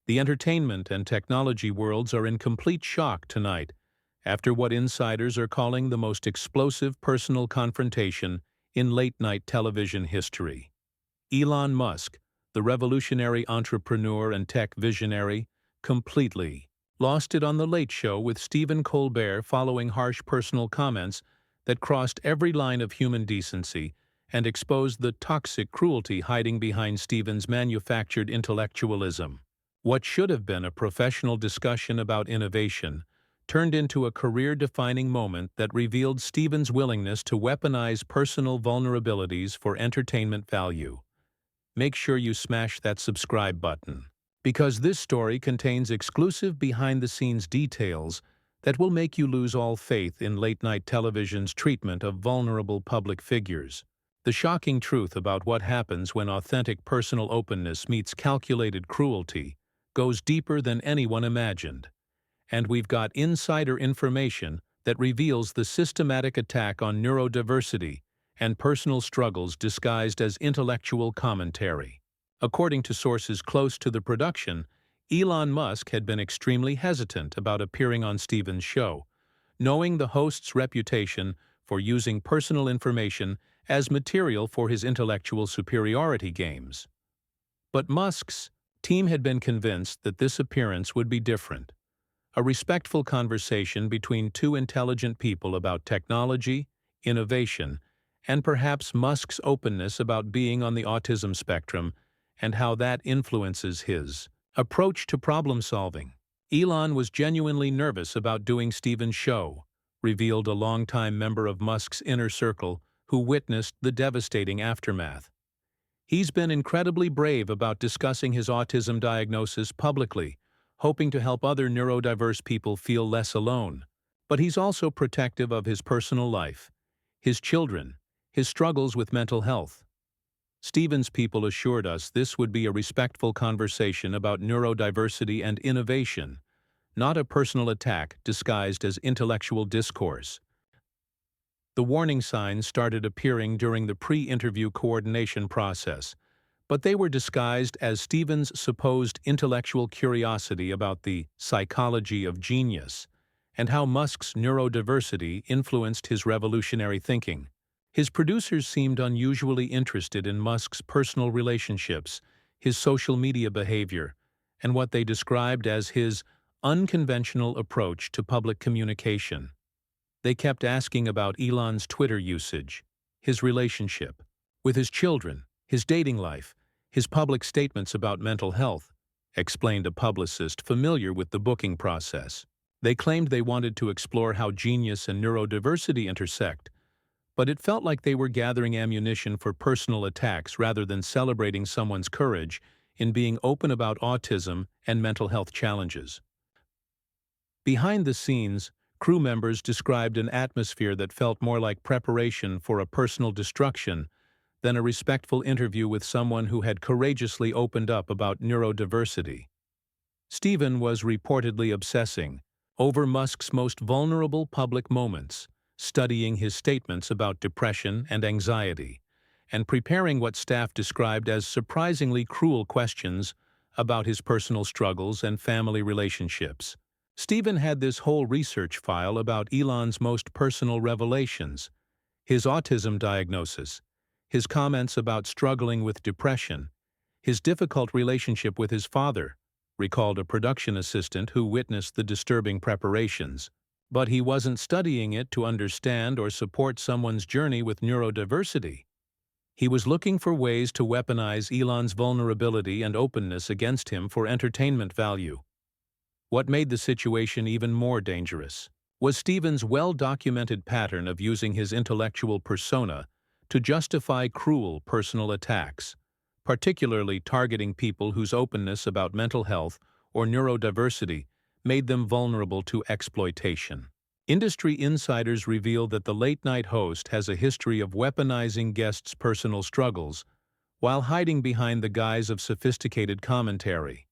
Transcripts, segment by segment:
The entertainment and technology worlds are in complete shock tonight after what insiders are calling the most explosive personal confrontation in late-night television history. Elon Musk, the revolutionary entrepreneur and tech visionary, completely lost it on The Late Show with Stephen Colbert following harsh personal comments that crossed every line of human decency and exposed the toxic cruelty hiding behind Stephen's manufactured intellectualism. What should have been a professional discussion about innovation turned into a career-defining moment that revealed Stephen's willingness to weaponize personal vulnerabilities for entertainment value. Make sure you smash that subscribe button, because this story contains exclusive behind-the-scenes details that will make you lose all faith in late-night television's treatment of vulnerable public figures. The shocking truth about what happens when authentic personal openness meets calculated cruelty goes deeper than anyone imagined. And we've got insider information that reveals the systematic attack on neurodiversity and personal struggles disguised as intellectual commentary. According to sources close to the production, Elon Musk had been extremely hesitant about appearing on Stephen's show, knowing the host's reputation for using personal information as material for his intellectual superiority games. But Musk's team had been convinced that this appearance would be different. A respectful conversation between two intelligent people about technology, innovation, and perhaps Musk's openness about being on the autism spectrum and how that influences his approach to problem-solving. Elon was genuinely nervous about doing Stephen's show, revealed a longtime member of Musk's inner circle who witnessed the devastating aftermath. He's been incredibly brave about discussing his autism diagnosis publicly, hoping to help other neurodiverse people feel less alone. But he's also protective of his personal life, his children, his struggles with mental health. Stephen's people assured us this would be a respectful conversation about neurodiversity and innovation, not a personal attack disguised as intellectual discourse. The warning signs started appearing during the pre-interview coordination process, but they were disguised as Stephen's supposed intellectual curiosity about the psychology of genius and how Musk's neurodiversity influenced his revolutionary thinking. His producers seemed unusually interested in Musk's personal relationships, his social media behavior, and what they described as his unconventional approach to public communication. They kept asking about Elon's Twitter usage, his relationship with his children, his dating life, his public statements about mental health, explained a publicist familiar with the booking process. They claimed they wanted to explore how genius and neurodiversity intersect, but it felt like they were gathering ammunition for personal attacks rather than celebrating someone's courage in being open about autism and mental health challenges. Behind the scenes, crew members described an atmosphere that felt more like preparation for a personal destruction than a respectful interview with someone who had courageously opened up about neurodiversity. Stephen was reportedly obsessing over Musk's most vulnerable public moments, studying his statements about depression and anxiety, and preparing what staff described as surprisingly cruel questions about his personal struggles and family relationships. Stephen had this whole research file about Elon's most personal revelations, his autism diagnosis, his comments about struggling with depression, his difficult relationship with his father, recalled a production assistant who witnessed the disturbing preparations. But he wasn't studying it to understand or support someone's journey with neurodiversity. He was looking for ways to weaponize Elon's vulnerability and openness against him for entertainment value. What made the situation even more dangerous was Stephen's well-documented pattern of using his intellectual persona to justify cruel personal attacks, particularly targeting people whose openness about mental health or neurodiversity made them vulnerable to exploitation. Industry insiders reveal that the late-night host has a history of weaponizing guests' personal struggles while hiding behind the guise of sophisticated commentary.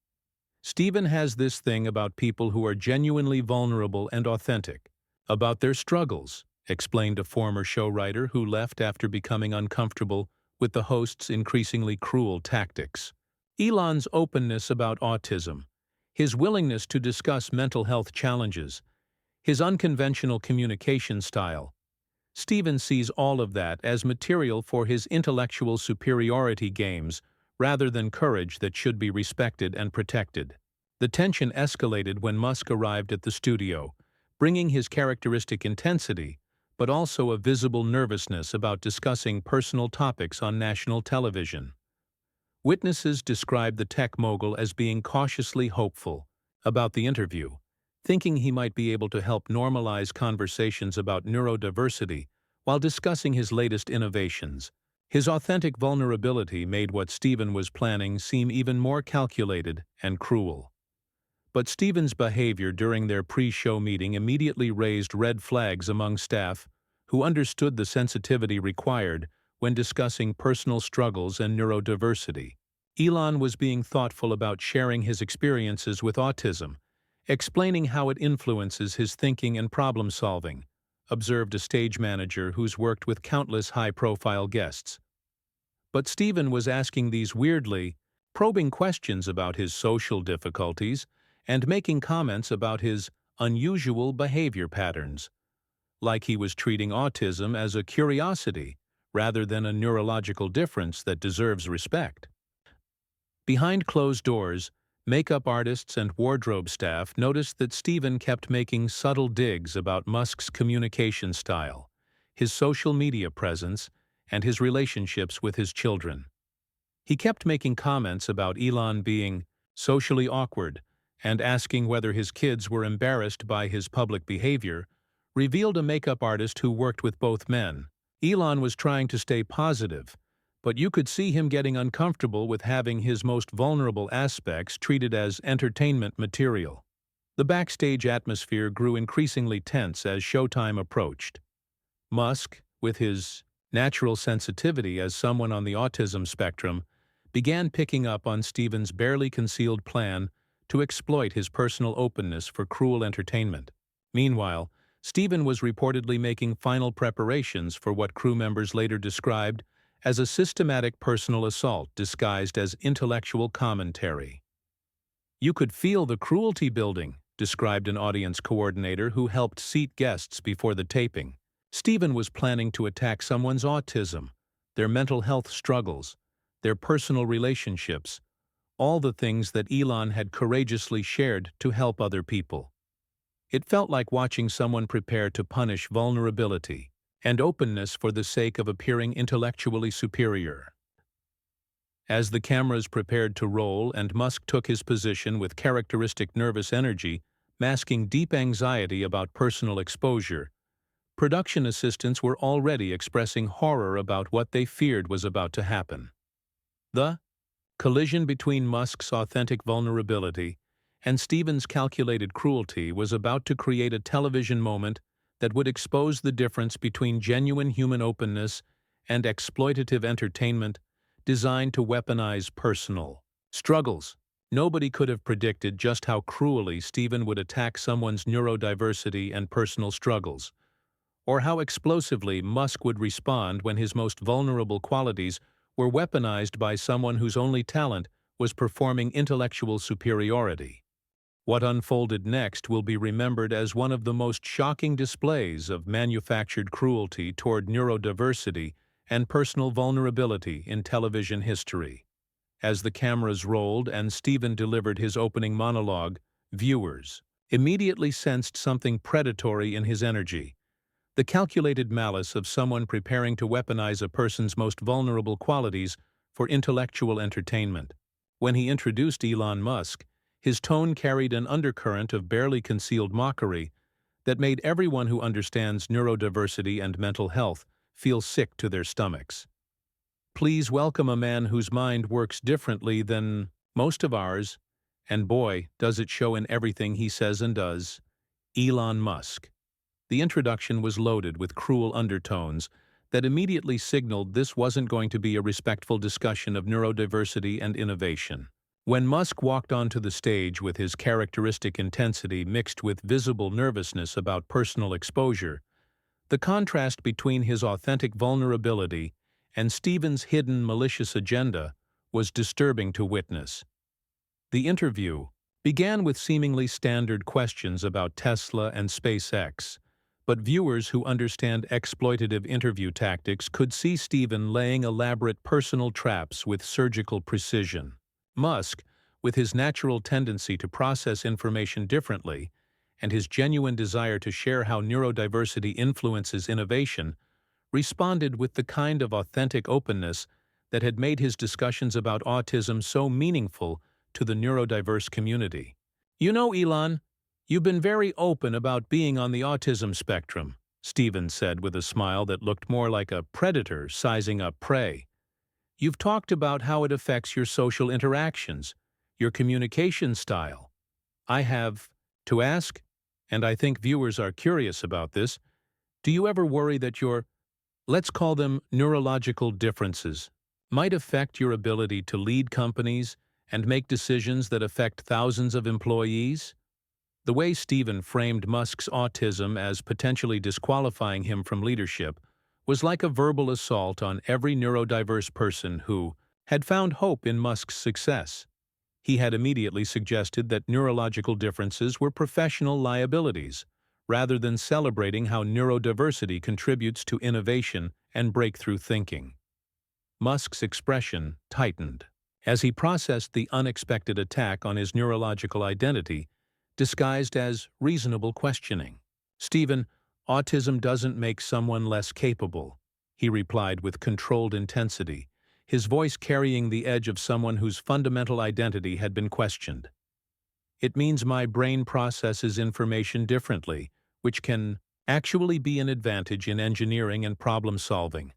Stephen has this thing about people who are genuinely vulnerable and authentic, about their struggles, explained a former show writer who left after becoming uncomfortable with the host's increasingly cruel tactics. Elon's openness about autism, his willingness to discuss mental health challenges, his unconventional communication style. Stephen sees all of that as material for his intellectual superiority games rather than courage that should be respected and protected. The tension escalated when Musk arrived at the studio, bringing his characteristic intensity, but also a visible nervousness about discussing personal topics on national television. Witnesses described the tech mogul as being cautiously hopeful about the interview, thinking he might be able to help normalize conversations about neurodiversity while discussing his latest innovations. His authentic vulnerability made what Stephen was planning seem even more calculated and cruel. But Stephen's behavior during their pre-show meeting immediately raised red flags among staff who understood the sensitivity required when discussing personal struggles and neurodiversity. Elon was being thoughtful about sharing his experiences with autism, explaining how it influences his thinking and problem-solving, observed a stage manager who's worked with countless high-profile guests. But Stephen was asking these weirdly probing questions about his social difficulties and making comments about his unusual behavior patterns, like he was treating autism as a curiosity rather than a neurological difference that deserves respect. Behind closed doors, makeup artists and wardrobe staff noticed that Stephen kept making subtle digs about Musk's communication style, his social media presence, and his relationships with his children. He kept making comments about Elon being socially awkward and asking whether his kids were embarrassed by his public behavior, revealed a makeup artist who worked with both men. Elon was trying to stay positive, but you could see him getting uncomfortable with having his most vulnerable aspects treated as entertainment material. The backstage atmosphere grew increasingly tense as showtime approached. Musk, with his natural sensitivity as someone on the autism spectrum, began picking up on Stephen's barely concealed plan to exploit his personal openness for cruel entertainment. Meanwhile, Stephen was reportedly making final preparations for what crew members later described as a systematic personal assault disguised as intellectual commentary. "You could feel the cruelty building," described an audience coordinator who helped seat guests before the taping. Stephen was planning to attack someone's autism, their mental health struggles, their personal relationships, all the things that Elon had courageously shared to help other people. It felt like watching someone prepare to punish vulnerability and openness for the sake of appearing intellectually superior. As the cameras prepared to roll and Musk took his position with characteristic nervous energy, masking deep anxiety about personal exposure, production assistants were already expressing horror about what they feared was about to happen. The collision between Musk's authentic vulnerability and Stephen's calculated cruelty was about to create a television moment that would expose the difference between genuine human openness and exploitative entertainment designed to weaponize personal struggles. Nobody could have predicted just how cruelly Stephen would attack someone's neurodiversity and personal struggles, or how explosively Musk would respond when his most vulnerable qualities were weaponized by someone whose only talent was performing intellectual superiority. What unfolded next will be remembered as one of the most shocking displays of manufactured cruelty toward neurodiversity and personal vulnerability in television history. As the cameras rolled and Stephen delivered his opening monologue, viewers immediately sensed something predatory in his energy, the calculated malice of someone preparing to weaponize a person's most vulnerable qualities for intellectual entertainment. When he introduced Elon Musk, his tone carried an undercurrent of barely concealed mockery that made everyone who understands neurodiversity and mental health feel sick to their stomachs. "Please welcome a man whose mind works differently than most of ours, and boy, does it show in everything he says and does, Elon Musk." The introduction was loaded with cruel undertones that immediately signaled this wasn't going to be a respectful discussion of neurodiversity and innovation. When Musk walked onto the stage with his characteristic intensity mixed with visible nervousness about personal exposure, the contrast between his authentic vulnerability and Stephen's hidden malicious agenda was disturbing to witness. The interview, began with seemingly standard questions about Tesla and SpaceX, but viewers who understand exploitative interview tactics could see Stephen laying elaborate personal traps with surgical precision. Musk, with his natural tendency to process information differently and his genuine desire to share how neurodiversity influences innovation, responded with the kind of authentic openness that had made his discussions about autism so meaningful to the neurodiverse community. "You know, Elon, you've been very open about being on the autism spectrum," Stephen said with a smile that looked more like a predator sizing up prey. "You've talked about how it affects your social interactions, your communication style. I have to ask, and I think viewers are curious about this, do you ever worry that your, let's call them neurological differences, might affect your ability to lead companies and make decisions that affect thousands of employees?" The way Stephen framed Musk's autism as potentially disqualifying him from leadership was like a verbal assault on every neurodiverse person who had found hope in Musk's success. He had immediately suggested that neurological differences were professional liabilities, rather than celebrating how neurodiversity contributes to innovation and breakthrough thinking. Musk's expression tightened as he processed the unexpected attack on his neurological identity, disguised as reasonable questioning. "Stephen, autism doesn't make someone less capable," he replied with controlled intensity, his voice carrying the edge of someone whose fundamental identity had been questioned. "It means my brain processes information differently, which can actually be an advantage in engineering and problem-solving.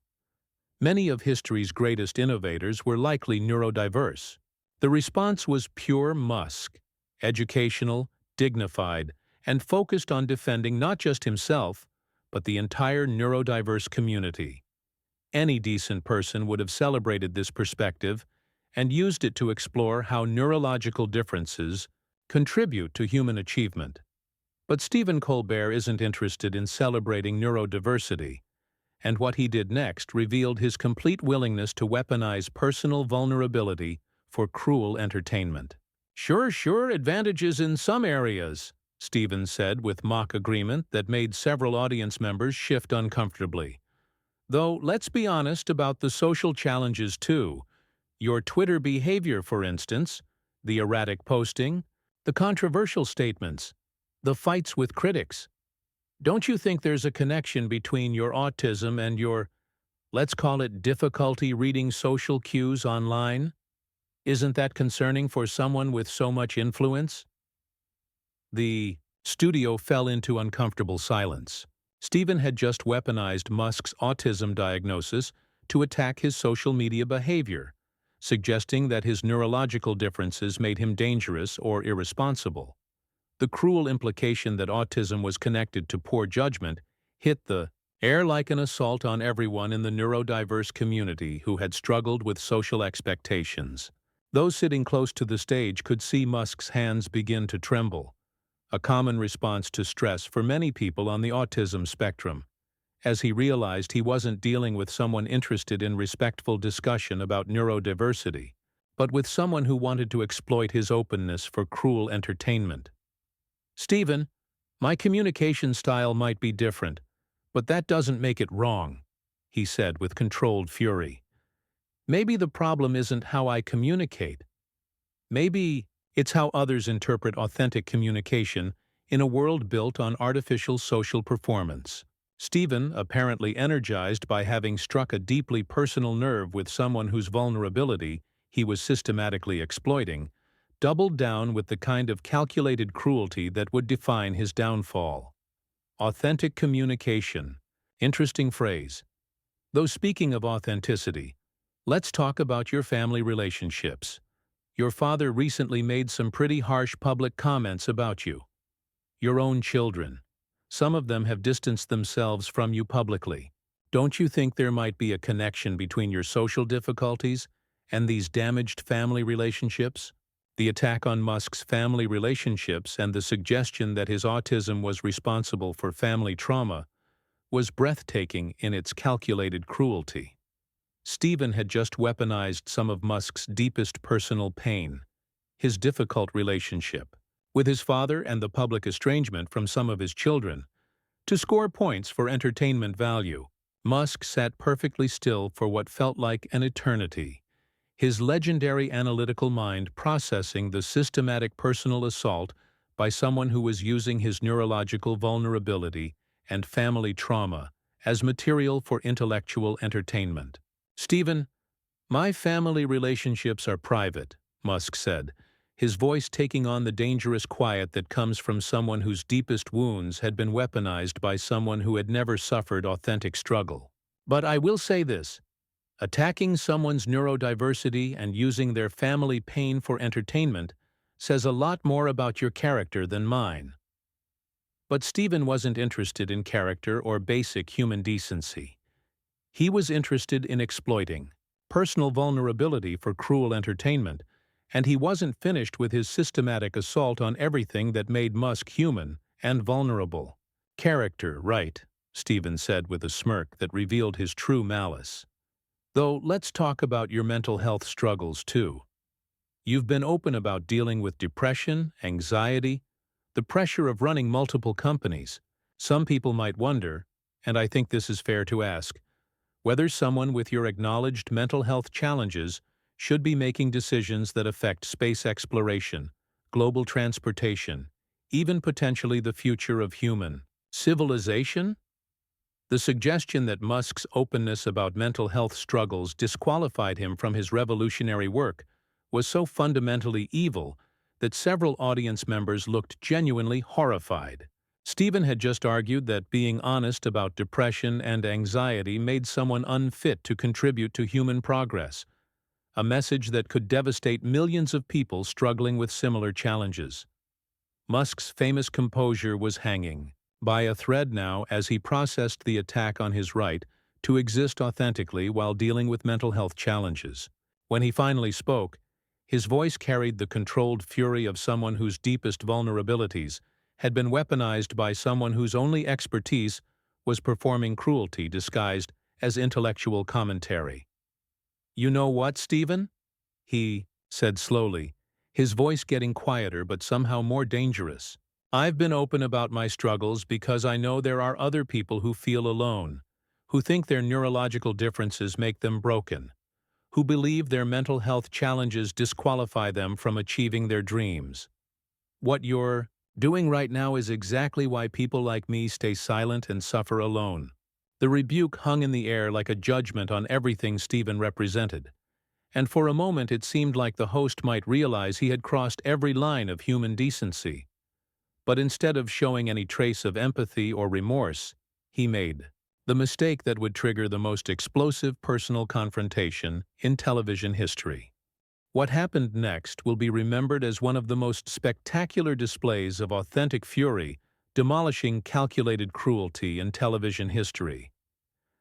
Many of history's greatest innovators were likely neurodiverse." The response was pure Musk, educational, dignified, and focused on defending not just himself, but the entire neurodiverse community. Any decent person would have celebrated this perspective and used it to explore how neurological differences contribute to human achievement. But Stephen Colbert isn't interested in celebrating neurodiversity, and what he did next revealed his complete willingness to weaponize personal vulnerability for cruel entertainment. Sure, advantages in some areas," Stephen said with mock agreement that made several audience members shift uncomfortably. "Though let's be honest about the social challenges too. Your Twitter behavior, for instance, the erratic posting, the controversial statements, the fights with critics. Don't you think there's a connection between your autism and your, let's call it, difficulty reading social cues online? Isn't that concerning for someone with so much influence?" The studio fell into uncomfortable silence. Stephen had just weaponized Musk's autism diagnosis to attack his social media behavior, suggesting that his neurological differences made him dangerous or irresponsible. The cruel implication that autism was connected to poor judgment hit the air like an assault on everyone in the neurodiverse community who had struggled with social expectations. Those sitting close to the stage could see Musk's hands begin to tremble, a common response to stress for many people on the autism spectrum, as he realized he wasn't dealing with someone interested in respectful discussion about neurodiversity, but with someone who wanted to exploit his openness for cruel entertainment. "Stephen, my communication style might be different, but that doesn't make it wrong," he said with controlled fury. "Maybe the problem isn't how I communicate. Maybe it's how others interpret authentic communication in a world built on artificial social performance." Stephen, apparently energized by having struck a deeply personal nerve with someone whose vulnerability he was systematically exploiting, doubled down with the kind of calculated cruelty that would define his downfall. Authentic communication. Interesting phrase. Though speaking of authenticity, let's talk about your family relationships. Your father recently made some pretty harsh public comments about you. Your own children. Some of them have distanced themselves from you publicly. Don't you think there might be a connection between your social difficulties and these damaged family relationships? The attack on Musk's family relationships and the suggestion that his autism was responsible for family trauma was breathtaking in its calculated cruelty. Stephen had just weaponized some of Musk's deepest personal pain, his difficult relationship. with his father and the public estrangement from some of his children. To score points for entertainment value, Musk sat perfectly still for what felt like an eternity, his legendary analytical mind processing the systematic personal assault by someone who was using his neurological vulnerability and family trauma as material for intellectual entertainment. "Stephen, my family relationships are private," Musk said, his voice taking on the dangerous quiet that comes from someone whose deepest wounds had been weaponized by someone who had never suffered authentic struggle. "But I will say this. Attacking someone's neurodiversity and using their family pain for entertainment says a lot more about your character than mine." But Stephen wasn't interested in character or basic human decency. He was interested in exploiting personal vulnerability for cruel entertainment, and he wasn't finished with his systematic assault on everything that made Musk human and vulnerable. "Character, right," Stephen said with a smirk that revealed his true malice. "Though let's talk about your mental health struggles too. You've been open about dealing with depression, anxiety, the pressure of running multiple companies. Some people might wonder, and I think this is fair to ask, whether someone with your acknowledged mental health challenges should be making decisions that affect space exploration, global transportation, even potentially the future of human civilization?" The suggestion that Musk's openness about mental health struggles disqualified him from his revolutionary work was so fundamentally evil that several audience members looked genuinely horrified. Stephen had just argued that being honest about depression and anxiety made someone unfit to contribute to human progress, a message that could devastate millions of people struggling with similar challenges. Musk's famous composure was hanging by a thread now as he processed the attack on his right to exist authentically while dealing with mental health challenges. When he finally spoke, his voice carried the controlled fury of someone whose deepest vulnerabilities had been weaponized by someone whose only expertise was performing cruelty disguised as intellectual commentary. "You know what, Stephen?" he said slowly, his voice getting quieter but somehow more dangerous. "I've been open about my struggles because I know there are other people who feel alone, who think their neurological differences make them broken, who believe their mental health challenges disqualify them from achieving their dreams. What you're doing right now is exactly why people like me stay silent and suffer alone." The rebuke hung in the air like a judgment on everything Stephen represented, and for a moment it seemed like the host might realize he had crossed every line of human decency. But instead of showing any trace of empathy or remorse, he made the mistake that would trigger the most explosive personal confrontation in television history. What happened next will be remembered as one of the most spectacular displays of authentic fury, demolishing calculated cruelty in television history.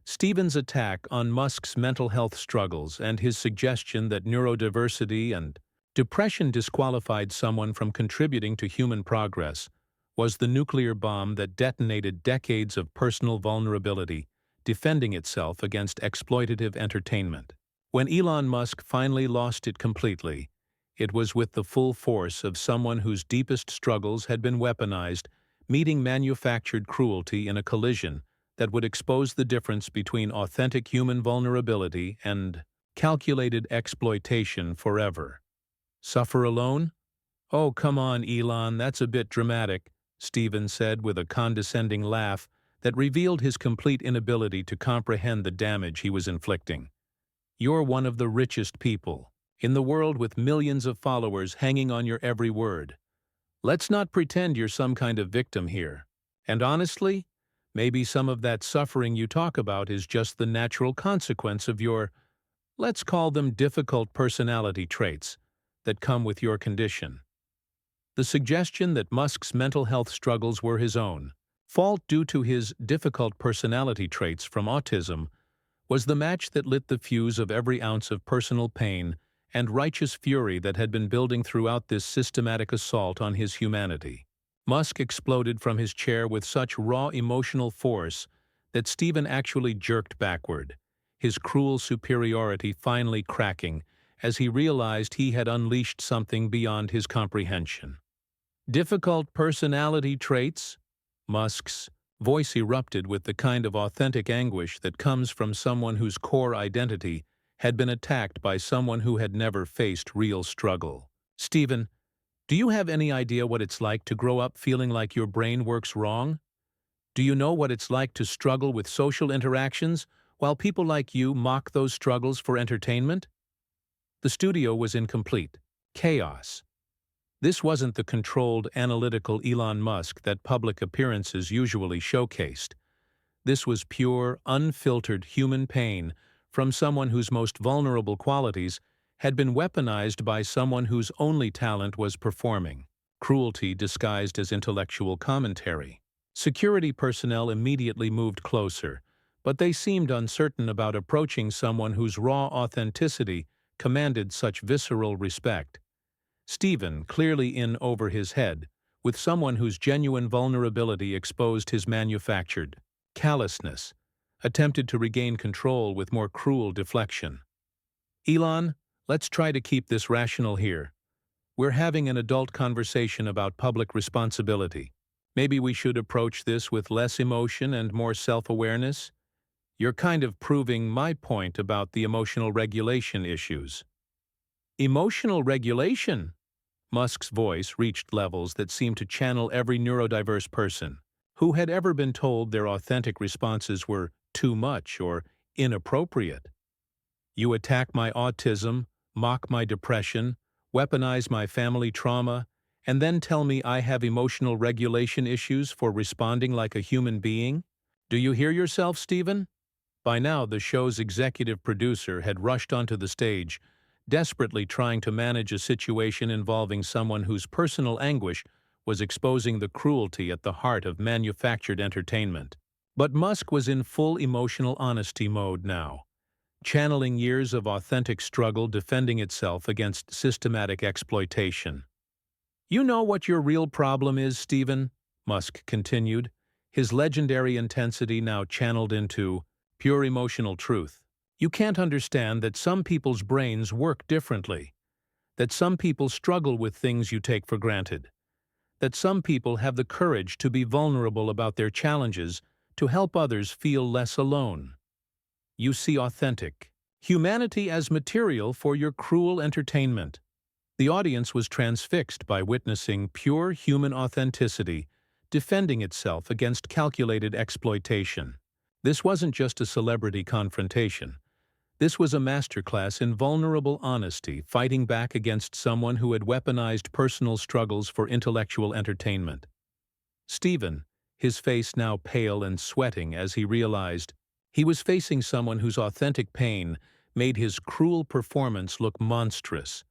Stephen's attack on Musk's mental health struggles and his suggestion that neurodiversity and depression disqualified someone from contributing to human progress was the nuclear bomb that detonated decades of personal vulnerability, defending itself against exploitative entertainment. When Elon Musk finally lost it completely, it was with the full force of someone whose deepest struggles had been weaponized, meeting manufactured cruelty in a collision that would expose the difference between authentic human vulnerability and calculated exploitation forever. "Suffer alone? Oh, come on, Elon, that's a bit dramatic," Stephen said with a condescending laugh that revealed his complete inability to comprehend the damage he was inflicting. "You're one of the richest people in the world with millions of followers hanging on your every word. Let's not pretend you're some kind of victim here. And honestly, maybe some of that suffering you talk about is just the natural consequence of your, let's call them difficult personality traits, that come with your condition." The suggestion that Musk's mental health struggles were his own fault due to his difficult personality traits from autism was the match that lit the fuse of every ounce of personal pain and righteous fury that had been building throughout this systematic assault on his humanity. Musk exploded from his chair with such raw emotional force that Stephen actually jerked backward, his cruel superiority finally cracking as he realized he had unleashed something beyond his comprehension. Difficult personality traits? Musk's voice erupted with the kind of authentic anguish that comes from someone whose core identity had been attacked by someone who had never faced real struggle. Stephen, do you have any idea what it's like to grow up feeling like your brain works wrong? Do you know what it's like to struggle with social interactions while people like you mock those struggles for entertainment? The studio was in complete chaos. This wasn't the controlled, analytical Elon Musk that public appearances usually showcased. This was pure, unfiltered human pain from someone whose most vulnerable qualities had been weaponized by someone whose only talent was performing. Cruelty disguised as intellectual commentary. Security personnel immediately moved closer, but they seemed uncertain about approaching someone whose raw authenticity commanded such visceral respect. Stephen, clearly in over his head, with someone whose genuine vulnerability exposed his manufactured callousness, attempted to regain control with more cruel deflection. Elon, let's try to keep this rational here. We're having an adult conversation about public responsibility. Maybe we should approach this with less emotion and more self-awareness? You're kind of proving my point about the emotional regulation issues. Emotional regulation? Musk's voice reached levels that seemed to channel every neurodiverse person who had ever been told their authentic responses were too much or inappropriate. You attack my autism, mock my depression, weaponize my family trauma, and then tell me I have emotional regulation issues for responding like a human being? Do you hear yourself, Stephen? By now, the show's executive producer had rushed onto the stage, desperately trying to manage a situation involving someone whose personal anguish was exposing the cruelty at the heart of manufactured entertainment. But Musk was in full emotional honesty mode now, channeling years of authentic struggle defending itself against systematic exploitation. You know what your real problem is, Stephen? Musk continued, his legendary intensity now channeled into pure emotional truth. You can't understand that some people's brains work differently, that some people struggle with things you take for granted, that some people have the courage to be vulnerable about their challenges to help others feel less alone. You see authentic humanity as material for your cruel entertainment. The audience was transfixed by witnessing pure human authenticity defending itself against calculated exploitation. This wasn't just a celebrity confrontation. This was a masterclass in vulnerable honesty, fighting back against someone who had weaponized personal struggles for intellectual entertainment. Stephen, his face now pale and sweating as he realized he was facing someone whose authentic pain made his cruel performance look monstrous,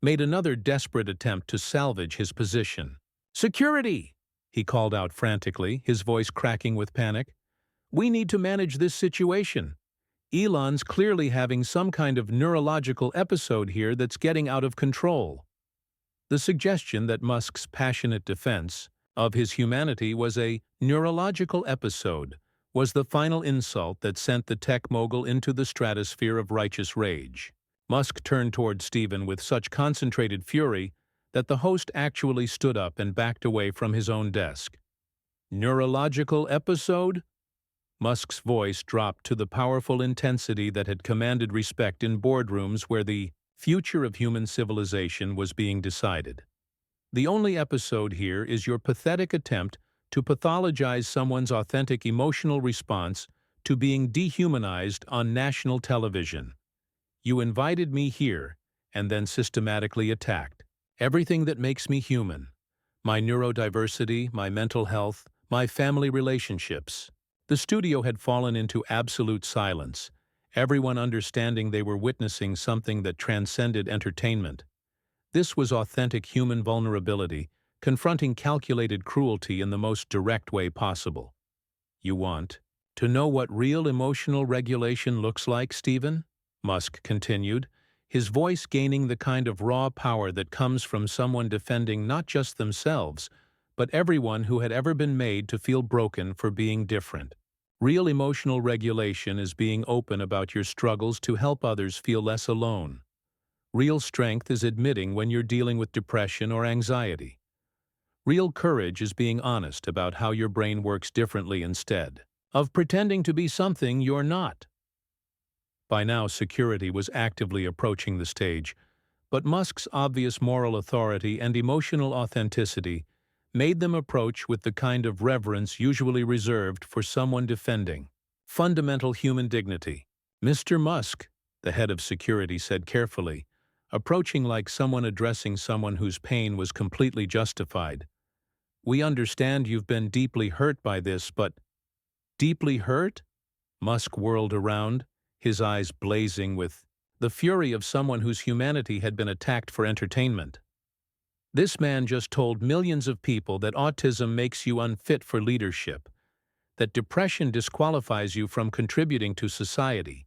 made another desperate attempt to salvage his position. "Security!" he called out frantically, his voice cracking with panic. "We need to manage this situation. Elon's clearly having some kind of neurological episode here that's getting out of control." The suggestion that Musk's passionate defense of his humanity was a neurological episode was the final insult that sent the tech mogul into the stratosphere of righteous rage. Musk turned toward Stephen with such concentrated fury that the host actually stood up and backed away from his own desk. Neurological episode? Musk's voice dropped to the powerful intensity that had commanded respect in boardrooms where the future of human civilization was being decided. The only episode here is your pathetic attempt to pathologize someone's authentic emotional response to being dehumanized on national television. You invited me here and then systematically attacked everything that makes me human. My neurodiversity, my mental health, my family relationships. The studio had fallen into absolute silence, everyone understanding they were witnessing something that transcended entertainment. This was authentic human vulnerability, confronting calculated cruelty in the most direct way possible. You want to know what real emotional regulation looks like, Stephen? Musk continued, his voice gaining the kind of raw power that comes from someone defending not just themselves, but everyone who had ever been made to feel broken for being different. Real emotional regulation is being open about your struggles to help others feel less alone. Real strength is admitting when you're dealing with depression or anxiety. Real courage is being honest about how your brain works differently instead of pretending to be something you're not. By now, security was actively approaching the stage, but Musk's obvious moral authority and emotional authenticity made them approach with the kind of reverence usually reserved for someone defending fundamental human dignity. "Mr. Musk," the head of security said carefully, approaching like someone addressing someone whose pain was completely justified. "We understand you've been deeply hurt by this, but—" "Deeply hurt?" Musk whirled around, his eyes blazing with the fury of someone whose humanity had been attacked for entertainment. "This man just told millions of people that autism makes you unfit for leadership, that depression disqualifies you from contributing to society,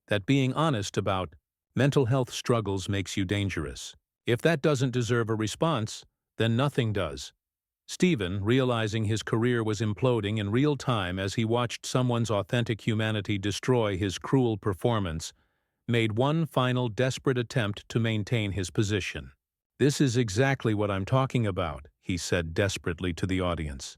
that being honest about mental health struggles makes you dangerous. If that doesn't deserve a response, then nothing does." Stephen, realizing his career was imploding in real time as he watched someone's authentic humanity destroy his cruel performance, made one final desperate attempt to maintain his position. "This is exactly what I'm talking about," he said desperately to the audience.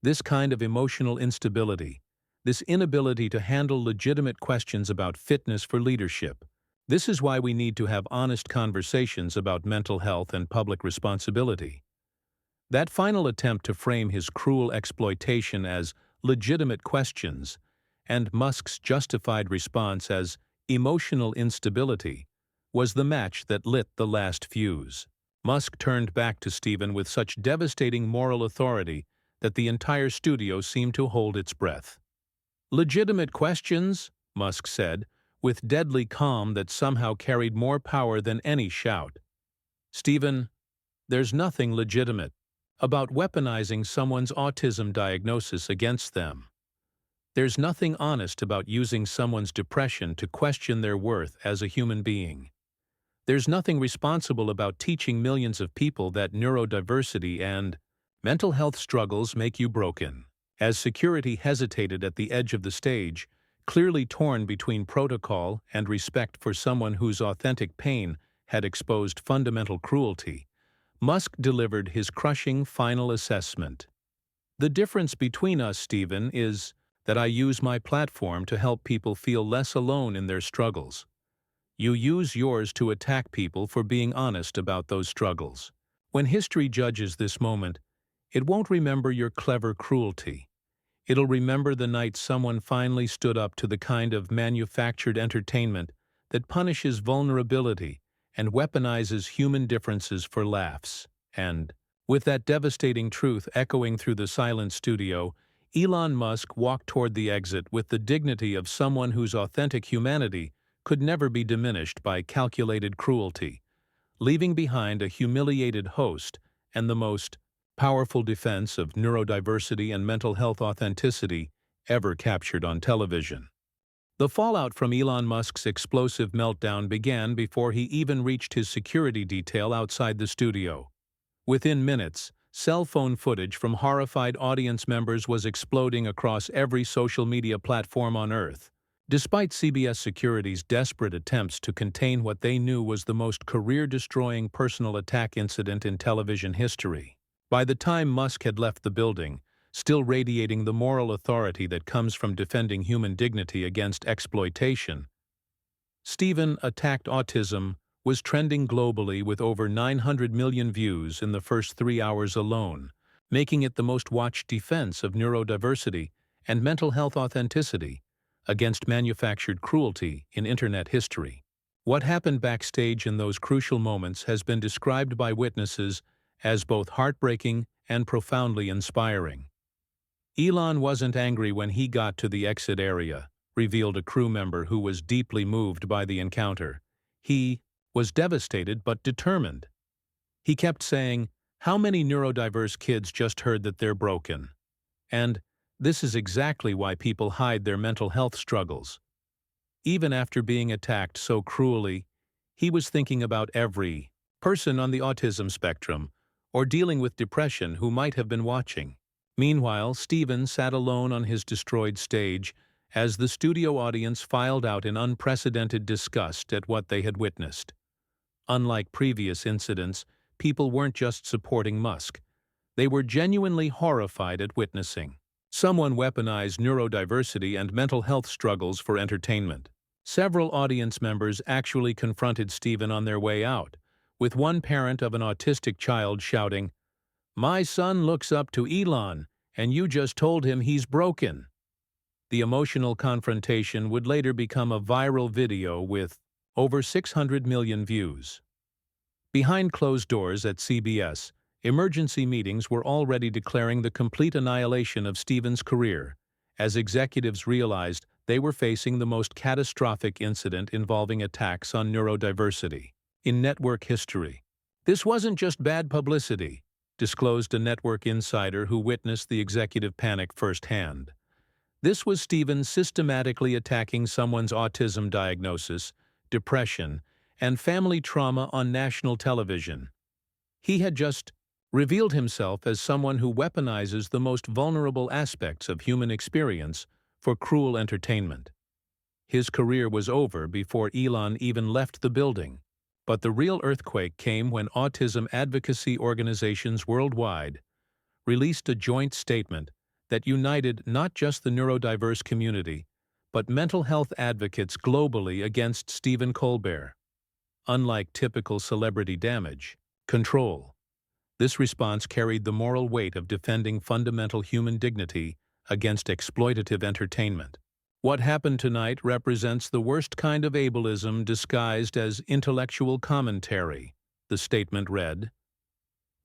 "This kind of emotional instability, this inability to handle legitimate questions about fitness for leadership. This is why we need to have honest conversations about mental health and public responsibility." That final attempt to frame his cruel exploitation as legitimate questions and Musk's justified response as emotional instability was the match that lit the last fuse. Musk turned back to Stephen with such devastating moral authority that the entire studio seemed to hold its breath. "Legitimate questions?" Musk said, with deadly calm that somehow carried more power than any shout. "Stephen, there's nothing legitimate about weaponizing someone's autism diagnosis against them. There's nothing honest about using someone's depression to question their worth as a human being. There's nothing responsible about teaching millions of people that neurodiversity and mental health struggles make you broken." As security hesitated at the edge of the stage, clearly torn between protocol and respect for someone whose authentic pain had exposed fundamental cruelty, Musk delivered his crushing final assessment. "The difference between us, Stephen, is that I use my platform to help people feel less alone in their struggles. You use yours to attack people for being honest about those struggles. When history judges this moment, it won't remember your clever cruelty. It'll remember the night someone finally stood up to the kind of manufactured entertainment that punishes vulnerability and weaponizes human differences for laughs." And, with that devastating truth echoing through the silent studio, Elon Musk walked toward the exit with the dignity of someone whose authentic humanity could never be diminished by calculated cruelty, leaving behind a humiliated host and the most powerful defense of neurodiversity and mental health authenticity ever captured on television. The fallout from Elon Musk's explosive meltdown began before he even reached his security detail outside the studio. Within minutes, cell phone footage from horrified audience members was exploding across every social media platform on Earth. Despite CBS Security's desperate attempts to contain what they knew was the most career-destroying personal attack incident in television history, by the time Musk had left the building, still radiating the moral authority that comes from defending human dignity against exploitation, "Stephen Attacked Autism" was trending globally with over 900 million views in the first 3 hours alone, making it the most watched defense of neurodiversity and mental health authenticity against manufactured cruelty in Internet history. What happened backstage in those crucial moments has been described by witnesses as both heartbreaking and profoundly inspiring. "Elon wasn't angry when he got to the exit area," revealed a crew member who was deeply moved by the encounter. "He was devastated but determined. He kept saying, 'How many neurodiverse kids just heard that they're broken?' And, 'This is exactly why people hide their mental health struggles.' Even after being attacked so cruelly, he was thinking about every person on the autism spectrum or dealing with depression who might have been watching." Meanwhile, Stephen sat alone on his destroyed stage as the studio audience filed out in unprecedented disgust at what they had witnessed. Unlike previous incidents, people weren't just supporting Musk. they were genuinely horrified at witnessing. Someone weaponized neurodiversity and mental health struggles for entertainment. Several audience members actually confronted Stephen on their way out, with one parent of an autistic child shouting, "My son looks up to Elon, and you just told him he's broken." The emotional confrontation would later become a viral video with over 600 million views. Behind closed doors at CBS, emergency meetings were already declaring the complete annihilation of Stephen's career, as executives realized they were facing the most catastrophic incident involving attacks on neurodiversity in network history. "This wasn't just bad publicity," disclosed a network insider who witnessed the executive panic firsthand. "This was Stephen systematically attacking someone's autism diagnosis, depression, and family trauma on national television. He had just revealed himself as someone who weaponizes the most vulnerable aspects of human experience for cruel entertainment." His career was over before Elon even left the building. But the real earthquake came when autism advocacy organizations worldwide released a joint statement that united not just the neurodiverse community, but mental health advocates globally against Stephen Colbert. Unlike typical celebrity damage control, this response carried the moral weight of defending fundamental human dignity against exploitative entertainment. "What happened tonight represents the worst kind of ableism disguised as intellectual commentary," the statement read.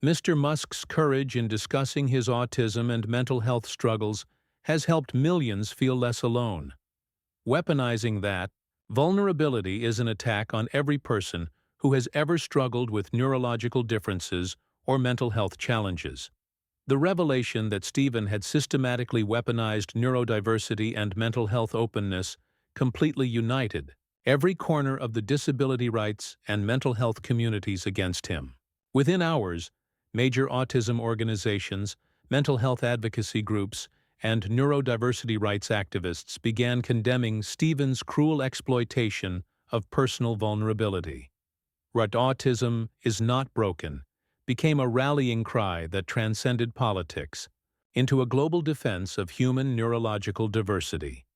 "Mr. Musk's courage in discussing his autism and mental health struggles has helped millions feel less alone. Weaponizing that vulnerability is an attack on every person who has ever struggled with neurological differences or mental health challenges." The revelation that Stephen had systematically weaponized neurodiversity and mental health openness completely united every corner of the disability rights and mental health communities against him. Within hours, major autism organizations, mental health advocacy groups, and neurodiversity rights activists began condemning Stephen's cruel exploitation of personal vulnerability. "But autism is not broken" became a rallying cry that transcended politics into a global defense of human neurological diversity.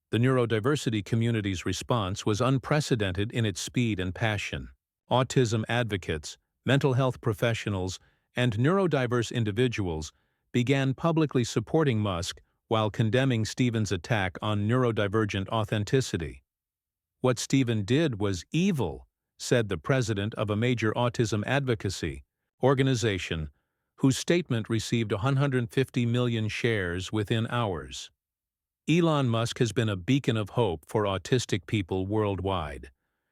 The neurodiversity community's response was unprecedented in its speed and passion. Autism advocates, mental health professionals, and neurodiverse individuals began publicly supporting Musk while condemning Stephen's attack on neurodivergent authenticity. "What Stephen did was evil," said the president of a major autism advocacy organization, whose statement received 150 million shares within hours. Elon Musk has been a beacon of hope for autistic people worldwide,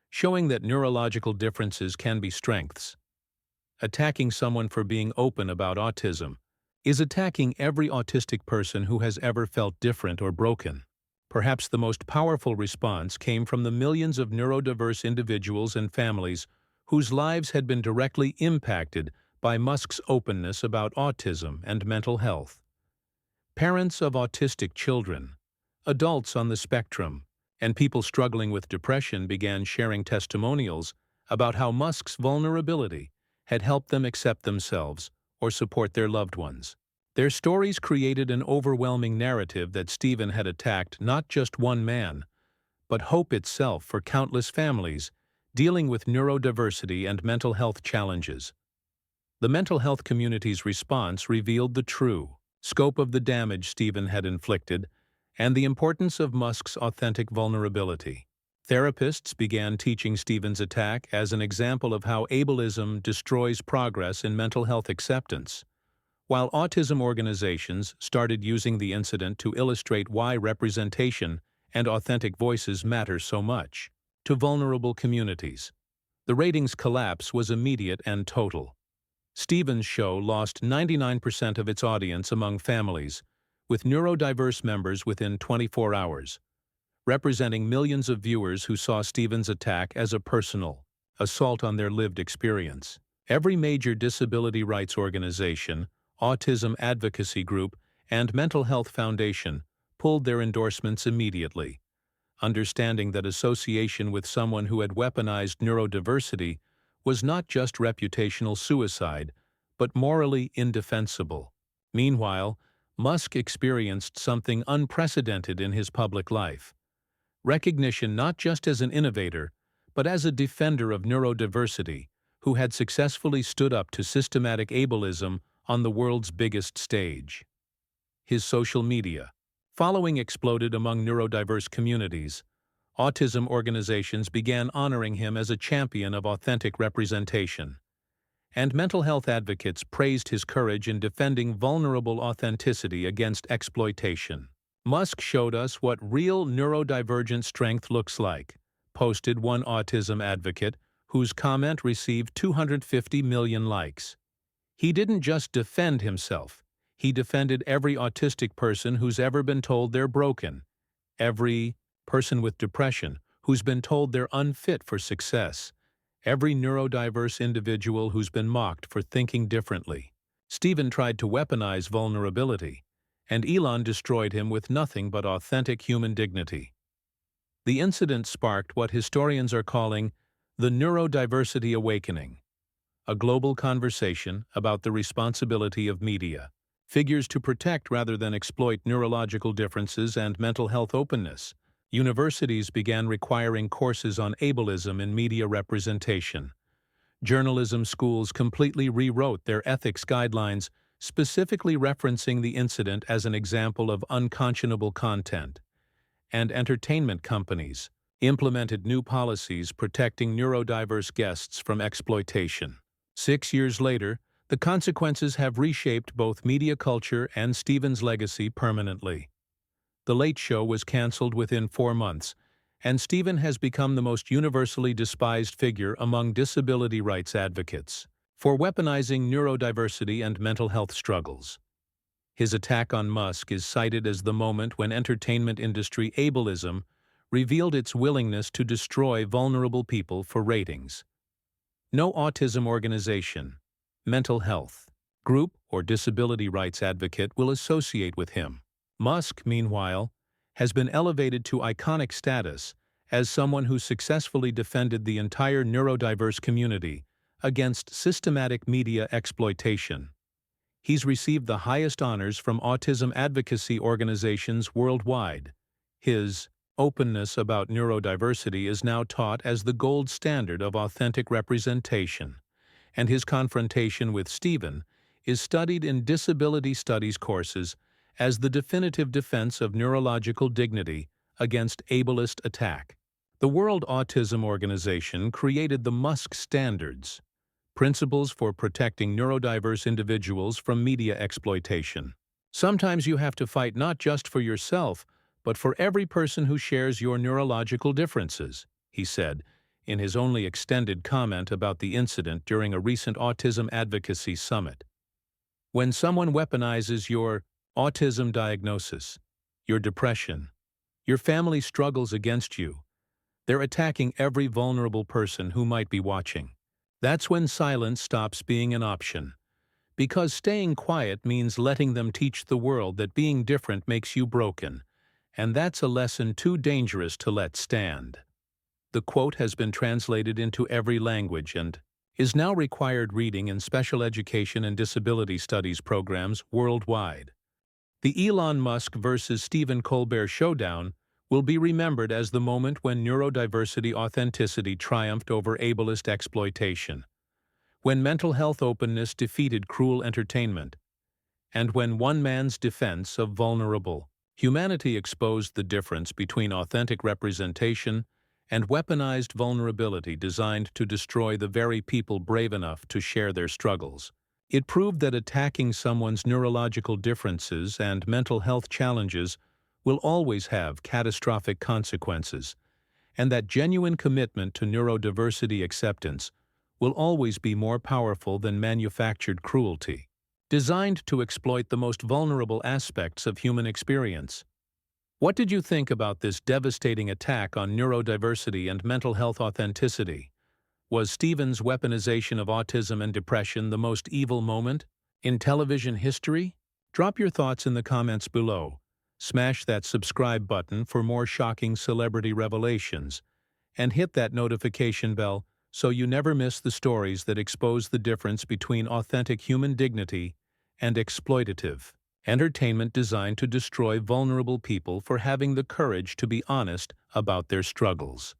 showing that neurological differences can be strengths. Attacking someone for being open about autism is attacking every autistic person who has ever felt different or broken. Perhaps the most powerful response came from the millions of neurodiverse individuals and families whose lives had been directly impacted by Musk's openness about autism and mental health. Parents of autistic children, adults on the spectrum, and people struggling with depression began sharing testimonials about how Musk's vulnerability had helped them accept themselves or support their loved ones. Their stories created an overwhelming narrative that Stephen had attacked not just one man, but hope itself for countless families dealing with neurodiversity and mental health challenges. The mental health community's response revealed the true scope of the damage Stephen had inflicted and the importance of Musk's authentic vulnerability. Therapists began teaching Stephen's attack as an example of how ableism destroys progress in mental health acceptance, while autism organizations started using the incident to illustrate why representation and authentic voices matter so much to vulnerable communities. The ratings collapse was immediate and total. Stephen's show lost 99% of its audience among families, with neurodiverse members within 24 hours, representing millions of viewers who saw Stephen's attack as a personal assault on their lived experience. Every major disability rights organization, autism advocacy group, and mental health foundation pulled their endorsements immediately, understanding that association with someone who had weaponized neurodiversity was not just reputational suicide, but morally indefensible. Meanwhile, Musk experienced something unprecedented in his public life: recognition not just as an innovator, but as a defender of neurodiversity who had successfully stood up to systematic ableism on the world's biggest stage. His social media following exploded among neurodiverse communities. Autism organizations began honoring him as a champion of authentic representation, and mental health advocates praised his courage in defending vulnerable authenticity against exploitation. Musk showed us what real neurodivergent strength looks like, posted one autism advocate, whose comment received 250 million likes. He didn't just defend himself, he defended every autistic person who's ever been told they're broken, every person with depression who's been told they're unfit for success, every neurodiverse individual who's been mocked for thinking differently. Stephen tried to weaponize vulnerability, and Elon destroyed him with nothing but authentic human dignity. The incident sparked what historians are calling the neurodiversity awakening, a global conversation about the responsibility of media, figures to protect rather than exploit neurological differences and mental health openness. Universities began requiring courses on ableism in media representation. Journalism schools completely rewrote their ethics guidelines, specifically referencing the incident as an example of unconscionable content. And entertainment companies implemented new policies protecting neurodiverse guests from exploitation. 6 years later, the consequences have reshaped both media culture and Stephen's legacy permanently. The Late Show was canceled within 4 months, and Stephen has become the most universally despised figure among disability rights advocates for weaponizing neurodiversity and mental health struggles. His attack on Musk is cited as the moment when entertainment industry ableism revealed its willingness to destroy vulnerable people for ratings. No autism organization, mental health group, or disability rights advocate will associate with him. Musk, meanwhile, has been elevated to iconic status as someone who successfully defended the entire neurodiverse community against systematic media exploitation. He's received the highest honors from autism advocacy organizations worldwide. His openness about neurodiversity is now taught as the gold standard of authentic representation, and his confrontation with Stephen is studied in disability studies courses as the definitive defense of neurological dignity against ableist attack. The World Autism Organization created the Musk Standards, principles for protecting neurodiverse individuals from media exploitation. Sometimes you have to fight not just for yourself, but for every person who shares your neurological differences, he said, in his only extended comment about the incident during a recent autism advocacy summit. When someone weaponizes your autism diagnosis, your depression, your family struggles against you, they're attacking every vulnerable person who might be watching. That's when silence stops being an option, because staying quiet means letting them teach the world that being different makes you broken, and that's a lesson too dangerous to let stand. The quote has been translated into every language and is now required reading in special education and disability studies programs worldwide. The Elon Musk versus Stephen Colbert showdown will be remembered as the moment when neurodiversity authenticity triumphed over ableist exploitation, when mental health openness defeated cruel entertainment, and when one man's defense of vulnerable humanity exposed the difference between authentic representation and weaponized vulnerability designed to destroy the very people brave enough to share their struggles. It proved that attacking someone's neurological differences and mental health challenges will always have catastrophic consequences, and that genuine commitment to neurodiversity acceptance will always be more powerful than manufactured cruelty, designed to exploit the most vulnerable aspects of human experience. What did you think about this devastating attack on neurodiversity and mental health authenticity? Was Stephen's weaponization of autism and depression the most evil moment in television history? Drop your thoughts in the comments below. Smash that subscribe button for more shocking celebrity revelations, and hit that notification bell so you never miss the stories that expose the difference between authentic human dignity and exploitative entertainment designed to destroy vulnerable people for having the courage to be honest about their struggles.